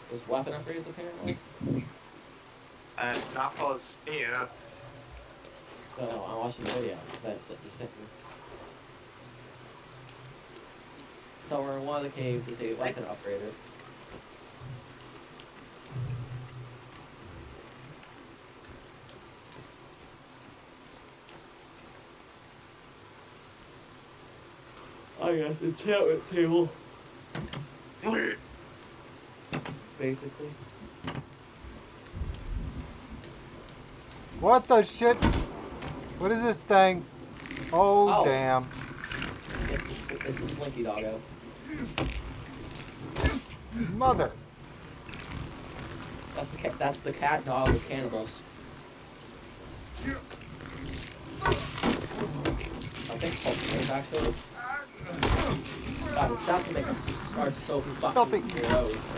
There's weapon upgrades apparently. Not for spear. No, I'm watching the video. That's it. You sent me. Somewhere in one of the caves is a weapon upgrader. Oh yes, enchantment table. Basically. What the shit? What is this thing? Oh, Oh. damn. It's the Slinky doggo. Mother. That's the cat dog of cannibals. I think it's called Snake, actually. God, the sounds they make are so fucking Filthy. gross.